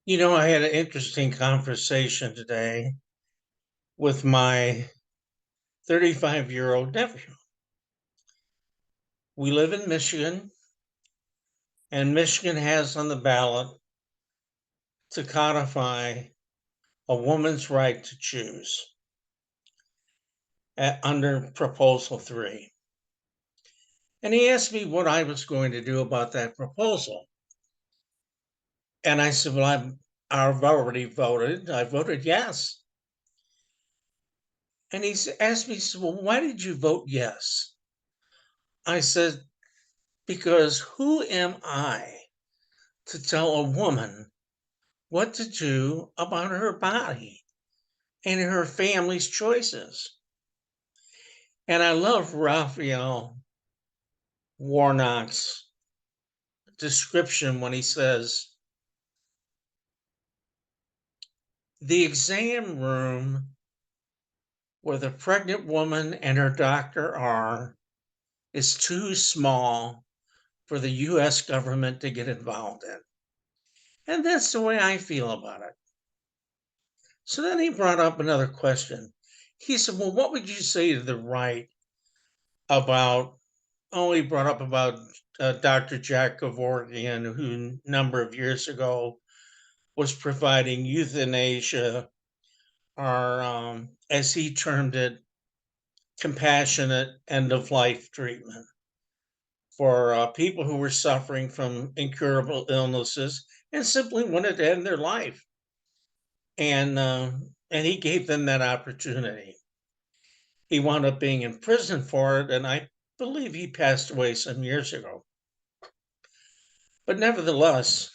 I had an interesting conversation today with my 35-year-old nephew. We live in Michigan, and Michigan has on the ballot to codify a woman's right to choose under Proposal 3. And he asked me what I was going to do about that proposal. And I said, well, I've already voted. I voted yes. And he asked me, he said, well, why did you vote yes? I said, because who am I to tell a woman what to do about her body and her family's choices? And I love Raphael Warnock's description when he says, the exam room where the pregnant woman and her doctor are is too small for the US government to get involved in. And that's the way I feel about it. So then he brought up another question. He said, well, what would you say to the right about, he brought up about Dr. Jack Kevorkian, who a number of years ago was providing euthanasia, or as he termed it, compassionate end of life treatment for people who were suffering from incurable illnesses and simply wanted to end their life. And he gave them that opportunity. He wound up being in prison for it, and I believe he passed away some years ago. But nevertheless,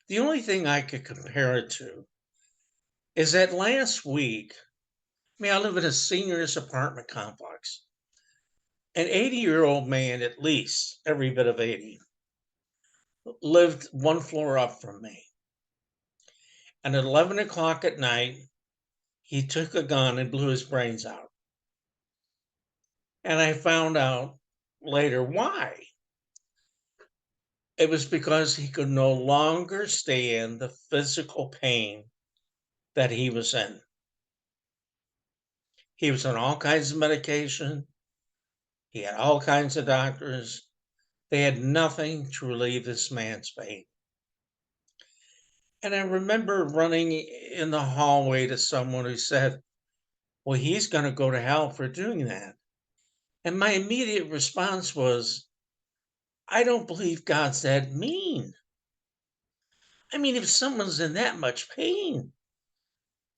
the only thing I could compare it to is that last week, I live in a seniors apartment complex. An 80-year-old man, at least every bit of 80, lived one floor up from me. And at 11 o'clock at night, he took a gun and blew his brains out. And I found out later why. It was because he could no longer stand the physical pain that he was in. He was on all kinds of medication. He had all kinds of doctors. They had nothing to relieve this man's pain. And I remember running in the hallway to someone who said, well, he's going to go to hell for doing that. And my immediate response was, I don't believe God's that mean. If someone's in that much pain,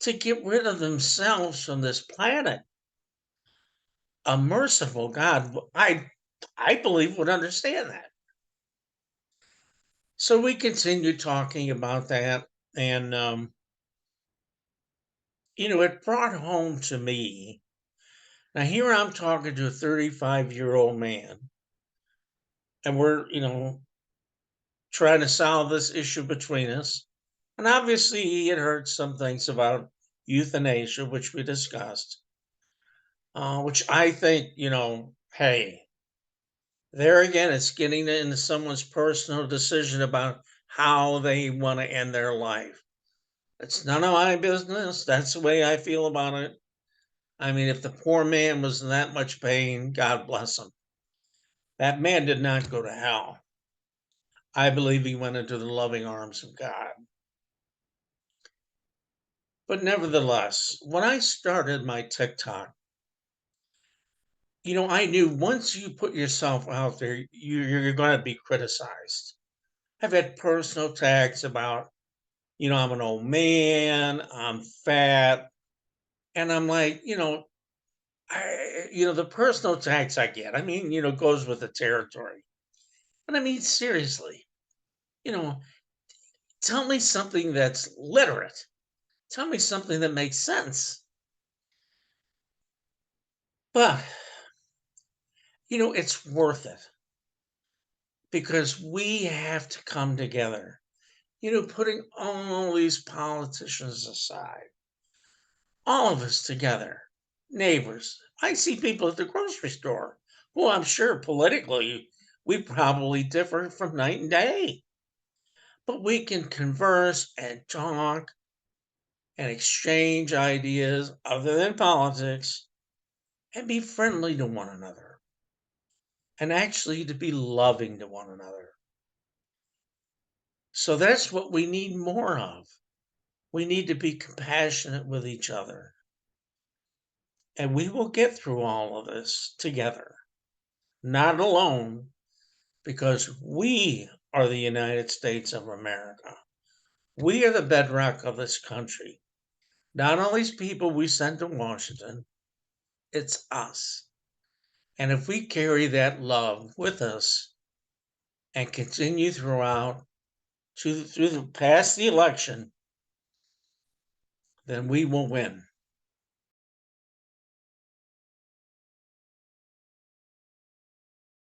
to get rid of themselves from this planet, a merciful God, I believe, would understand that. So we continued talking about that, and it brought home to me. Now here I'm talking to a 35-year-old man, and we're trying to solve this issue between us. And obviously, he had heard some things about euthanasia, which we discussed, which I think, hey, there again, it's getting into someone's personal decision about how they want to end their life. It's none of my business. That's the way I feel about it. If the poor man was in that much pain, God bless him. That man did not go to hell. I believe he went into the loving arms of God. But nevertheless, when I started my TikTok, I knew once you put yourself out there, you're going to be criticized. I've had personal attacks about, I'm an old man, I'm fat, and I'm like, the personal attacks I get, goes with the territory. But seriously, you know, tell me something that's literate. Tell me something that makes sense. But, it's worth it because we have to come together, putting all these politicians aside, all of us together, neighbors. I see people at the grocery store who I'm sure politically we probably differ from night and day. but we can converse and talk and exchange ideas other than politics and be friendly to one another and actually to be loving to one another. So that's what we need more of. We need to be compassionate with each other. And we will get through all of this together, not alone, because we are the United States of America. We are the bedrock of this country. Not all these people we sent to Washington, it's us. And if we carry that love with us and continue throughout through the past the election, then we will win.